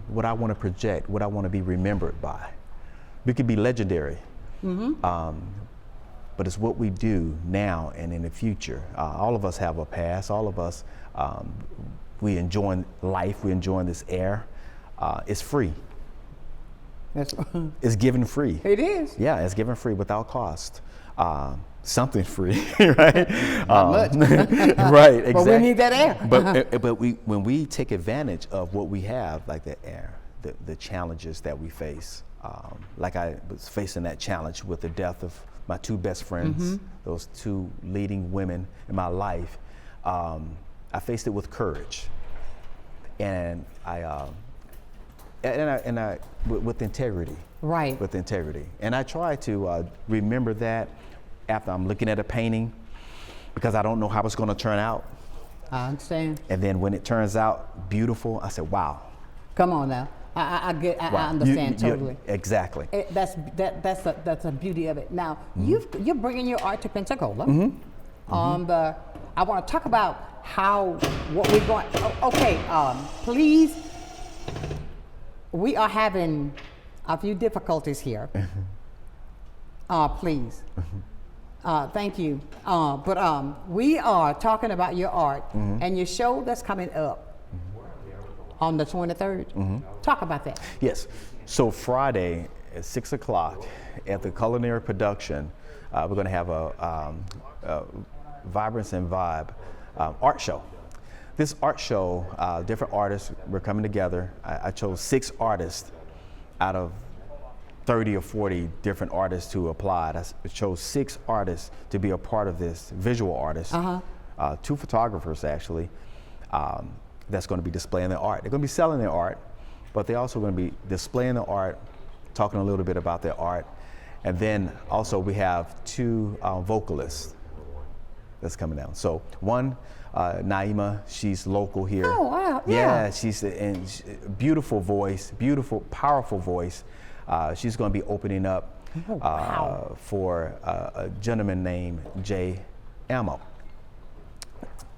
what I want to project, what I want to be remembered by. We could be legendary, but it's what we do now and in the future. All of us have a past, all of us, we enjoy life, we enjoy this air. It's free. It's given free. It is. Yeah, it's given free without cost. Something free, right? Not much. Right, exactly. But we need that air. but when we take advantage of what we have, like the air, the challenges that we face, like I was facing that challenge with the death of my two best friends, those two leading women in my life, I faced it with courage, and with integrity. Right. With integrity. And I try to remember that after I'm looking at a painting, because I don't know how it's going to turn out. I understand. And then when it turns out beautiful, I said, wow. Come on now. I Wow. understand totally. Exactly. That's the beauty of it. Now, you're bringing your art to Pensacola. I want to talk about what we're going. Okay, please. We are having a few difficulties here. Please. Thank you. But we are talking about your art and your show that's coming up on the 23rd. Talk about that. Yes. So Friday at 6 o'clock at the Culinary Production, we're going to have a Vibrance and Vibe art show. This art show, different artists were coming together. I chose 6 artists out of 30 or 40 different artists who applied. I chose 6 artists to be a part of this, visual artists, 2 photographers actually, that's going to be displaying their art. They're going to be selling their art, but they're also going to be displaying their art, talking a little bit about their art. And then also we have 2 vocalists that's coming down. So one, Naima, she's local here. Oh, wow. Yeah, she's a beautiful voice, beautiful, powerful voice. She's going to be opening up for a gentleman named Jay Ammo.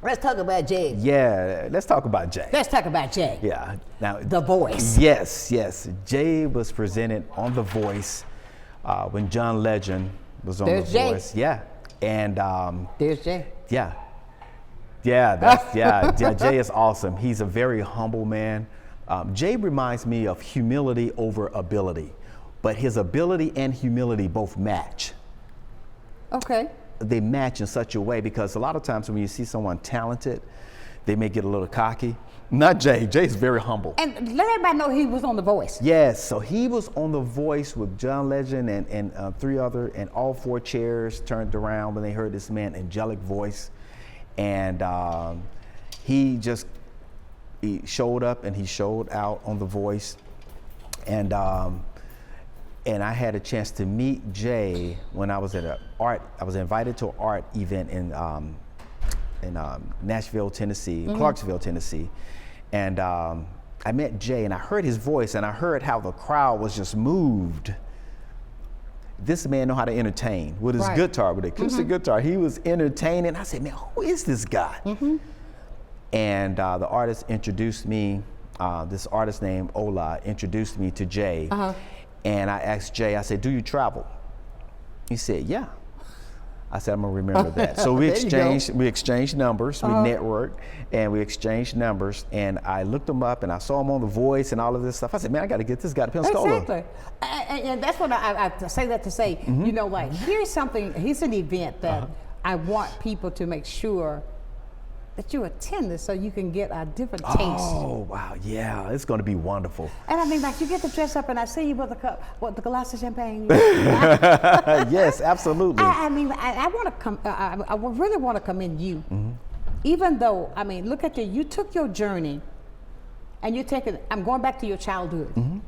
Let's talk about Jay. Yeah, let's talk about Jay. Let's talk about Jay. Yeah. Now, The Voice. Yes. Jay was presented on The Voice when John Legend was on There's The Jay. Voice. Yeah. And There's Jay. yeah, Jay is awesome. He's a very humble man. Jay reminds me of humility over ability, but his ability and humility both match. Okay. They match in such a way because a lot of times when you see someone talented, they may get a little cocky. Not Jay. Jay's very humble. And let everybody know he was on The Voice. Yes, so he was on The Voice with John Legend and 3 other, and all 4 chairs turned around when they heard this man's angelic voice. And he showed up and he showed out on The Voice. And I had a chance to meet Jay when I was at I was invited to an art event in Nashville, Tennessee, Clarksville, Tennessee. And I met Jay and I heard his voice and I heard how the crowd was just moved. This man know how to entertain with his guitar, with acoustic guitar. He was entertaining. I said, man, who is this guy? And the artist introduced me, this artist named Ola introduced me to Jay. And I asked Jay, I said, do you travel? He said, yeah. I said, I'm gonna remember that. So we exchanged numbers, we networked, and we exchanged numbers. And I looked him up, and I saw him on The Voice and all of this stuff. I said, man, I got to get this guy to Pensacola. Exactly, and that's what I say that to say. You know, like here's an event that I want people to make sure that you attend this so you can get a different taste. Oh, wow, yeah, it's going to be wonderful. And I mean, like, you get to dress up and I see you with the glass of champagne. Yes, absolutely. I mean, I want to come, I really want to commend you. Even though, I mean, look at you took your journey and you're taking, I'm going back to your childhood.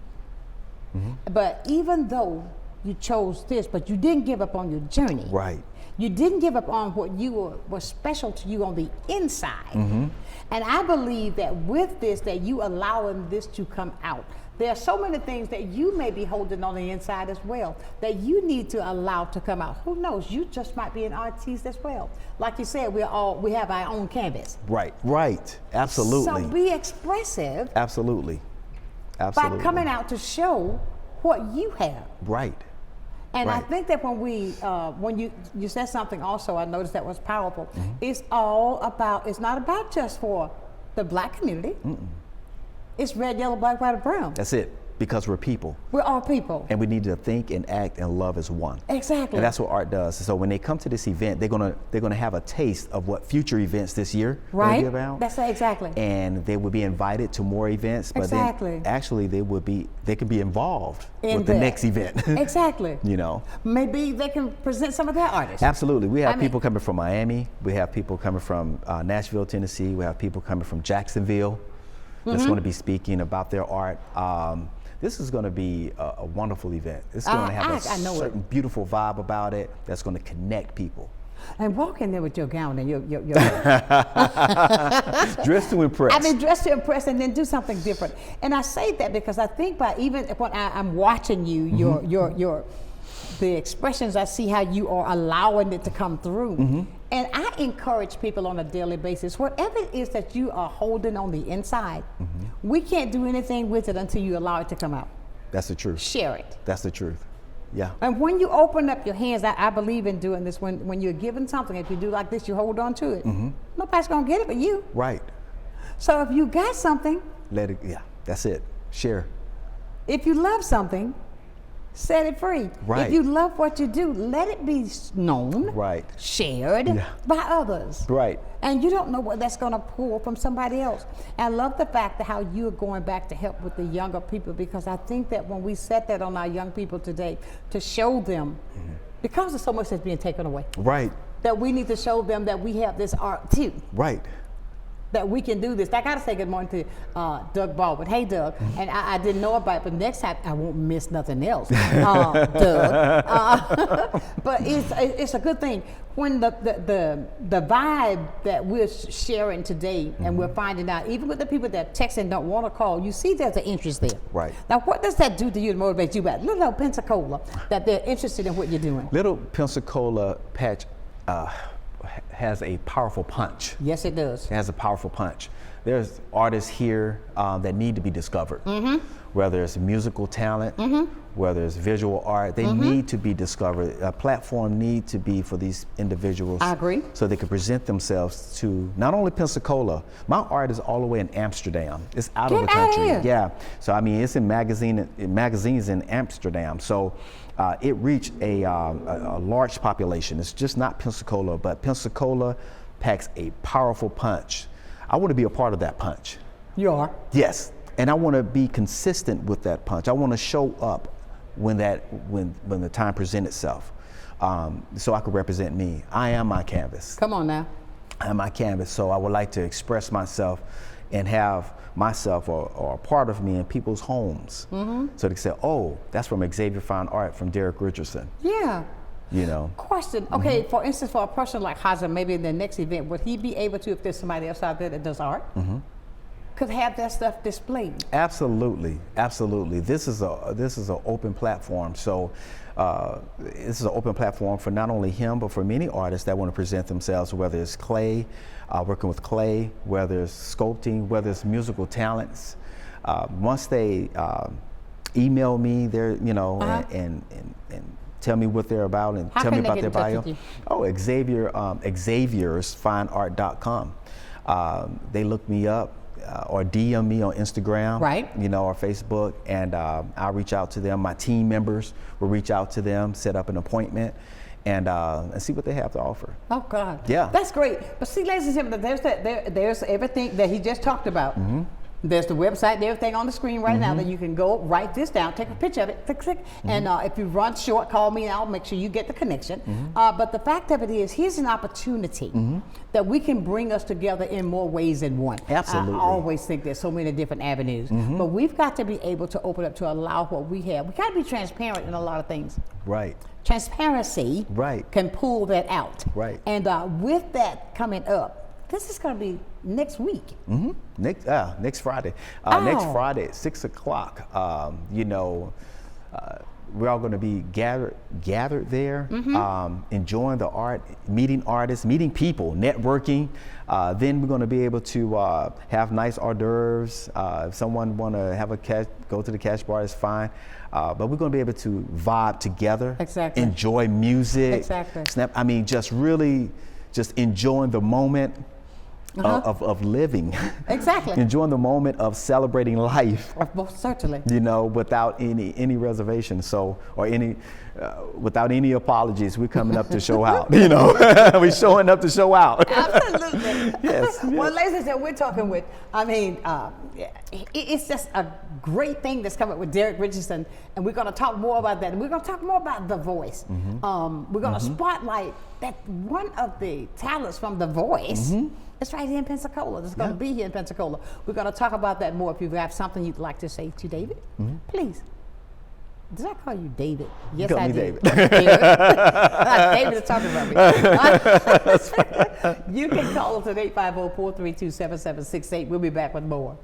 But even though you chose this, but you didn't give up on your journey. Right. You didn't give up on what you was special to you on the inside. And I believe that with this, that you allowing this to come out. There are so many things that you may be holding on the inside as well that you need to allow to come out. Who knows? You just might be an artiste as well. Like you said, we have our own canvas. Right, right, absolutely. So be expressive. Absolutely, absolutely. By coming out to show what you have. Right. And I think that when you said something also, I noticed that was powerful. It's all about, it's not about just for the Black community. It's red, yellow, black, white, or brown. That's it, because we're people. We're all people. And we need to think and act and love as one. Exactly. And that's what art does. So when they come to this event, they're gonna have a taste of what future events this year will be about. That's exactly. And they will be invited to more events, but then actually they can be involved with the next event. Exactly. You know. Maybe they can present some of their artists. Absolutely. We have people coming from Miami. We have people coming from Nashville, Tennessee. We have people coming from Jacksonville that's going to be speaking about their art. This is going to be a wonderful event. It's going to have a certain beautiful vibe about it that's going to connect people. And walk in there with your gown and your dress to impress. I mean, dress to impress, and then do something different. And I say that because I think by even when I'm watching you, the expressions, I see how you are allowing it to come through. And I encourage people on a daily basis, whatever it is that you are holding on the inside, we can't do anything with it until you allow it to come out. That's the truth. Share it. That's the truth. Yeah. And when you open up your hands, I believe in doing this. When you're given something, if you do like this, you hold on to it. Nobody's gonna get it but you. Right. So if you got something, let it. Yeah. That's it. Share. If you love something, set it free. Right. If you love what you do, let it be known. Right. Shared by others. Right. And you don't know what that's going to pull from somebody else. And I love the fact that how you're going back to help with the younger people, because I think that when we set that on our young people today to show them, because there's so much that's being taken away. Right. That we need to show them that we have this art too. Right. That we can do this. I gotta say good morning to Doug Baldwin. Hey, Doug. And I didn't know about it, but next time I won't miss nothing else, Doug. But it's a good thing when the vibe that we're sharing today, and we're finding out, even with the people that text and don't want to call, you see there's an interest there. Right. Now, what does that do to you to motivate you about Little Pensacola, that they're interested in what you're doing? Little Pensacola Patch has a powerful punch. Yes, it does. It has a powerful punch. There's artists here that need to be discovered. Whether it's musical talent, whether it's visual art, they need to be discovered. A platform needs to be for these individuals. I agree. So they can present themselves to not only Pensacola. My art is all the way in Amsterdam. It's out of the country. Yeah. So I mean, it's in magazines in Amsterdam. So it reached a large population. It's just not Pensacola, but Pensacola packs a powerful punch. I want to be a part of that punch. You are? Yes, and I want to be consistent with that punch. I want to show up when the time presents itself, so I could represent me. I am my canvas. Come on now. I am my canvas, so I would like to express myself and have myself or a part of me in people's homes. So they can say, oh, that's from Xavier Fine Art, from Derek Richardson. Yeah. You know. Question, okay, for instance, for a person like Haza, maybe in the next event, would he be able to, if there's somebody else out there that does art, could have that stuff displayed? Absolutely, absolutely. This is an open platform. So this is an open platform for not only him, but for many artists that want to present themselves, whether it's clay, working with clay, whether it's sculpting, whether it's musical talents. Once they email me their, you know, and tell me what they're about and tell me about their bio. Oh, Xavier, xaviersfineart.com. They look me up. Or DM me on Instagram, right? You know, or Facebook, and I'll reach out to them. My team members will reach out to them, set up an appointment, and see what they have to offer. Oh God, yeah, that's great. But see, ladies and gentlemen, there's everything that he just talked about. There's the website and everything on the screen right now that you can go write this down, take a picture of it, click, and if you run short, call me and I'll make sure you get the connection. But the fact of it is, here's an opportunity that we can bring us together in more ways than one. Absolutely. I always think there's so many different avenues, but we've got to be able to open up to allow what we have. We got to be transparent in a lot of things. Right. Transparency can pull that out. Right. And with that coming up, this is going to be next week. Next Friday. Next Friday at 6 o'clock. You know, we're all going to be gathered there, enjoying the art, meeting artists, meeting people, networking. Then we're going to be able to have nice hors d'oeuvres. If someone want to have go to the cash bar, it's fine. But we're going to be able to vibe together, enjoy music, I mean, just really just enjoying the moment. Of living. Enjoying the moment of celebrating life. Most certainly. You know, without any reservation. So, or without any apologies, we're coming up to show out. You know, we're showing up to show out. Absolutely. Yes. Well, ladies and gentlemen, we're talking with, I mean, it's just a great thing that's coming with Derek Richardson, and we're going to talk more about that. And we're going to talk more about The Voice. We're going to spotlight that one of the talents from The Voice. It's right here in Pensacola. It's going to be here in Pensacola. We're going to talk about that more. If you have something you'd like to say to David, please. Did I call you David? Yes, I did. David. David is talking about me. You can call us at 850-432-7768. We'll be back with more.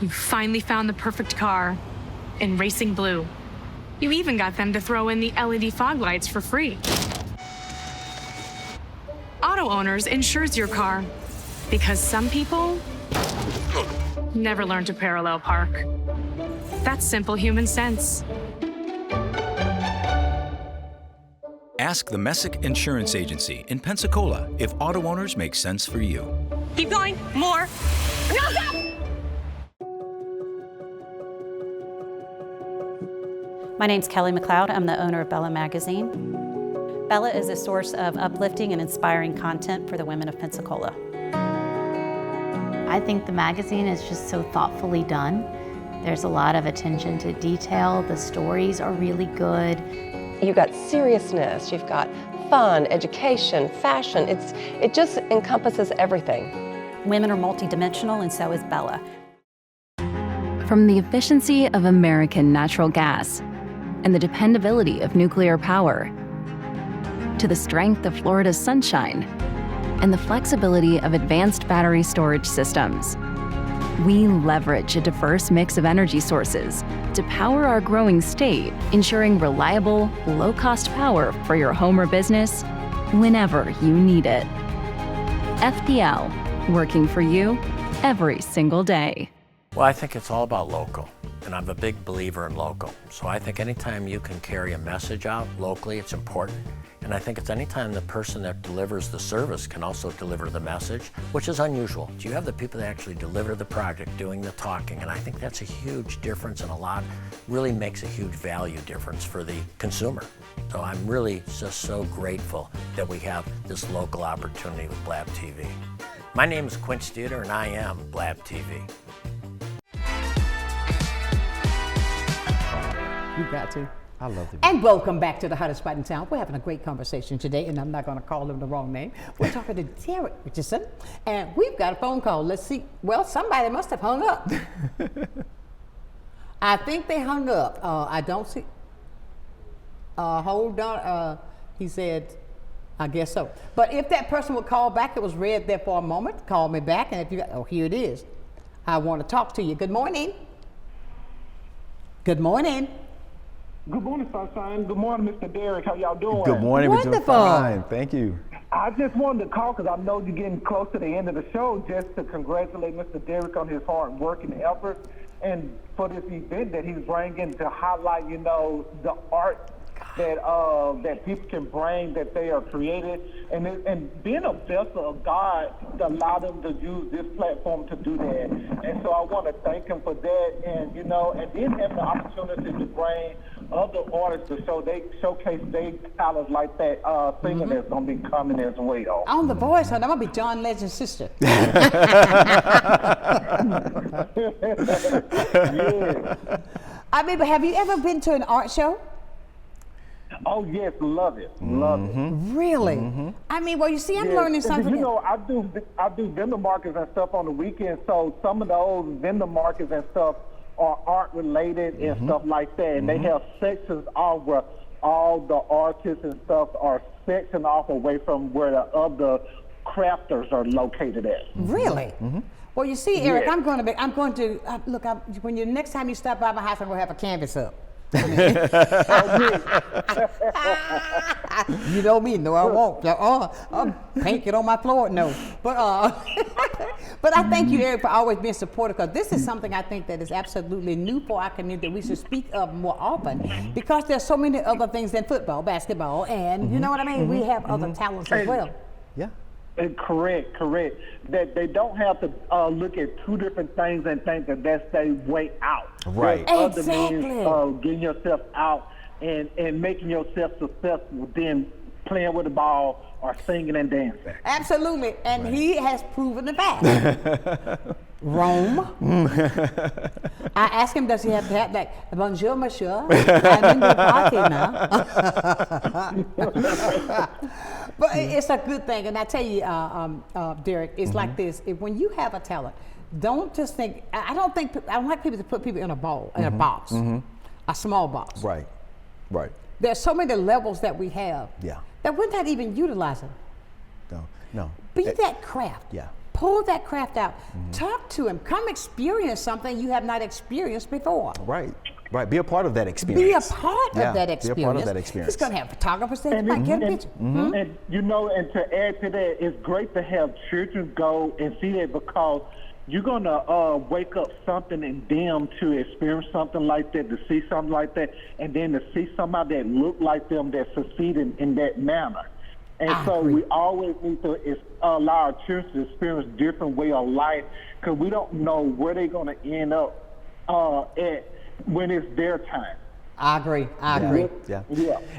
You finally found the perfect car in Racing Blue. You even got them to throw in the LED fog lights for free. Auto Owners insures your car because some people never learn to parallel park. That's simple human sense. Ask the Messick Insurance Agency in Pensacola if auto owners make sense for you. Keep going, more. No, stop! My name's Kelly McLeod. I'm the owner of Bella Magazine. Bella is a source of uplifting and inspiring content for the women of Pensacola. I think the magazine is just so thoughtfully done. There's a lot of attention to detail. The stories are really good. You've got seriousness, you've got fun, education, fashion. It just encompasses everything. Women are multidimensional, and so is Bella. From the efficiency of American natural gas and the dependability of nuclear power, to the strength of Florida's sunshine and the flexibility of advanced battery storage systems, we leverage a diverse mix of energy sources to power our growing state, ensuring reliable, low-cost power for your home or business whenever you need it. FPL, working for you every single day. Well, I think it's all about local. and I'm a big believer in local. So I think anytime you can carry a message out locally, it's important. And I think it's anytime the person that delivers the service can also deliver the message, which is unusual. You have the people that actually deliver the project doing the talking, and I think that's a huge difference, and really makes a huge value difference for the consumer. So I'm really just so grateful that we have this local opportunity with Blab TV. My name is Quince Dieter, and I am Blab TV. You got to. I love it. And welcome back to the hottest spot in town. We're having a great conversation today, and I'm not going to call him the wrong name. We're talking to Derek Richardson, and we've got a phone call. Let's see. Well, somebody must have hung up. I think they hung up. I don't see. Hold on. He said, I guess so. But if that person would call back, it was red there for a moment. Call me back, and if you, here it is. I want to talk to you. Good morning. Good morning. Good morning, Sonshine. Good morning, Mr. Derek. How y'all doing? Good morning. Wonderful. We're doing fine. Thank you. I just wanted to call because I know you're getting close to the end of the show, just to congratulate Mr. Derek on his hard work and efforts, and for this event that he's bringing to highlight, the art that people can bring, that they are created, and being a vessel of God to allow them to use this platform to do that. And so I want to thank him for that, and then having the opportunity to bring other artists to showcase their talents like that singer that's going to be coming as well. On The Voice, honey, I'm going to be John Legend's sister. Yes. I mean, but have you ever been to an art show? Oh yes, love it, love it. Really? I mean, well, you see, I'm learning something. I do vendor markets and stuff on the weekend. So some of those vendor markets and stuff are art related and stuff like that. And they have sections off where all the artists and stuff are sectioned off away from where the other crafters are located at. Really? Well, you see, Eric, I'm going to look. When next time you stop by my house, I'm going to have a canvas up. You know me, no, I won't. I'll paint it on my floor, no. But I thank you, Eric, for always being supportive, because this is something I think that is absolutely new for our community that we should speak of more often, because there's so many other things than football, basketball, and you know what I mean? We have other talents as well. Yeah. Correct. That they don't have to look at two different things and think that that's their way out. Right. There's other means of getting yourself out and making yourself successful than playing with the ball or singing and dancing. Absolutely, and he has proven the fact. Rome. I asked him, does he have to have that? Bonjour, monsieur. I'm in the party now. But it's a good thing, and I tell you, Derek, it's like this. When you have a talent, don't just think. I don't like people to put people in a box, a small box. Right. There's so many levels that we have. Yeah. That we're not even utilizing. No. Be that craft. Yeah. Pull that craft out. Talk to him. Come experience something you have not experienced before. Right. Be a part of that experience. Be a part of that experience. Be a part of that experience. He's going to have photographers there. You might get a picture. And and to add to that, it's great to have children go and see that, because you're going to wake up something in them to experience something like that, to see something like that, and then to see somebody that look like them that succeed in that manner. And so we always need to allow our children to experience different way of life, because we don't know where they're going to end up at when it's their time. I agree. Yeah.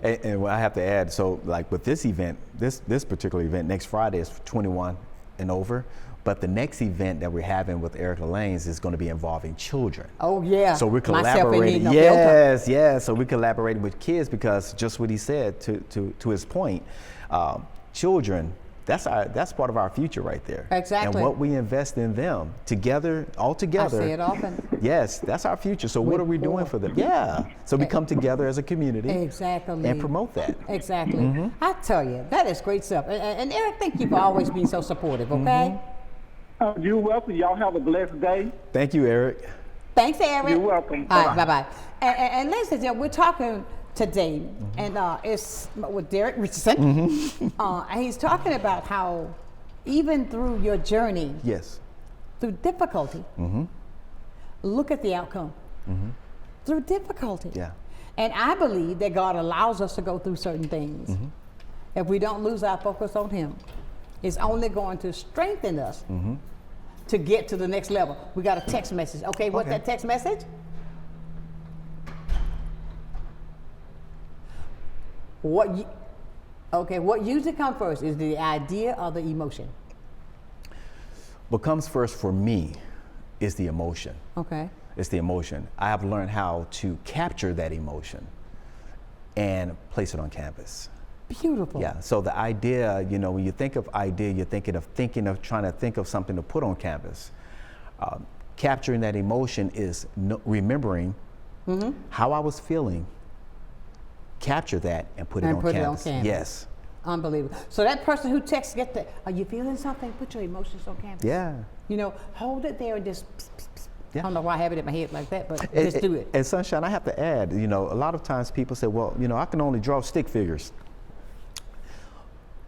And I have to add, so like with this event, this particular event next Friday is for 21 and over. But the next event that we're having with Erica Lanes is going to be involving children. Oh yeah. So we're collaborating. Yes. So we're collaborating with kids, because just what he said, to his point, children. That's part of our future right there. Exactly. And what we invest in them all together. I say it often. Yes, that's our future. So what are we doing for them? Yeah. So we come together as a community. Exactly. And promote that. Exactly. I tell you, that is great stuff. And Eric, thank you for always being so supportive. Okay. You're welcome. Y'all have a blessed day. Thank you, Eric. Thanks, Eric. You're welcome. All right, bye-bye. And ladies and gentlemen, we're talking today, and it's with Derek Richardson. And he's talking about how even through your journey, yes, through difficulty, look at the outcome. through difficulty. Yeah. And I believe that God allows us to go through certain things. If we don't lose our focus on Him, it's only going to strengthen us to get to the next level. We got a text message. Okay, what's that text message? What usually comes first? Is the idea or the emotion? What comes first for me is the emotion. Okay. It's the emotion. I have learned how to capture that emotion and place it on canvas. Beautiful. Yeah, so the idea, you know, when you think of idea, you're thinking of trying to think of something to put on canvas. Capturing that emotion is remembering how I was feeling, capture that and put it on canvas. Yes. Unbelievable. So that person who texts, get the, are you feeling something? Put your emotions on canvas. Yeah. You know, hold it there and just, yeah. I don't know why I have it in my head like that, but just do it. And Sunshine, I have to add, you know, a lot of times people say, well, you know, I can only draw stick figures.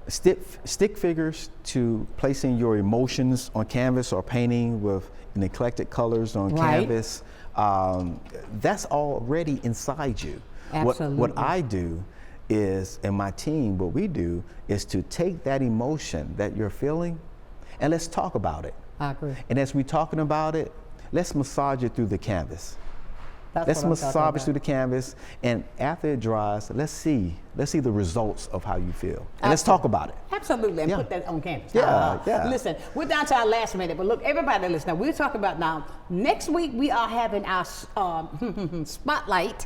Stick figures to placing your emotions on canvas or painting with eclectic colors on canvas, that's already inside you. Absolutely. What I do is, and my team, what we do is to take that emotion that you're feeling and let's talk about it. I agree. And as we're talking about it, let's massage it through the canvas. Let's massage it through the canvas, and after it dries, let's see the results of how you feel. And let's talk about it. Absolutely, and put that on canvas. Yeah. Listen, we're down to our last minute, but look, everybody listen, we're talking about now, next week we are having our spotlight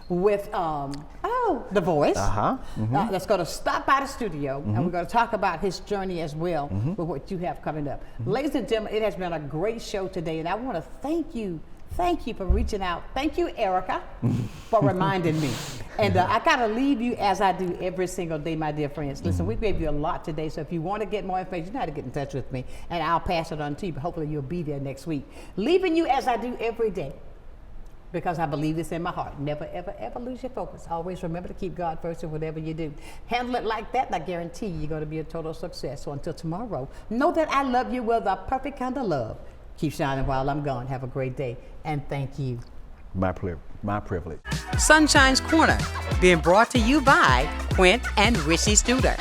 with The Voice. That's going to stop by the studio, and we're going to talk about his journey as well with what you have coming up. Ladies and gentlemen, it has been a great show today, and I want to thank you. Thank you for reaching out. Thank you, Erica, for reminding me. And I got to leave you as I do every single day, my dear friends. Listen, we gave you a lot today, so if you want to get more information, you know how to get in touch with me, and I'll pass it on to you, but hopefully you'll be there next week. Leaving you as I do every day, because I believe this in my heart. Never, ever, ever lose your focus. Always remember to keep God first in whatever you do. Handle it like that, and I guarantee you're going to be a total success. So until tomorrow, know that I love you with a perfect kind of love. Keep shining while I'm gone. Have a great day, and thank you. My privilege. Sunshine's Corner, being brought to you by Quint and Richie Studer.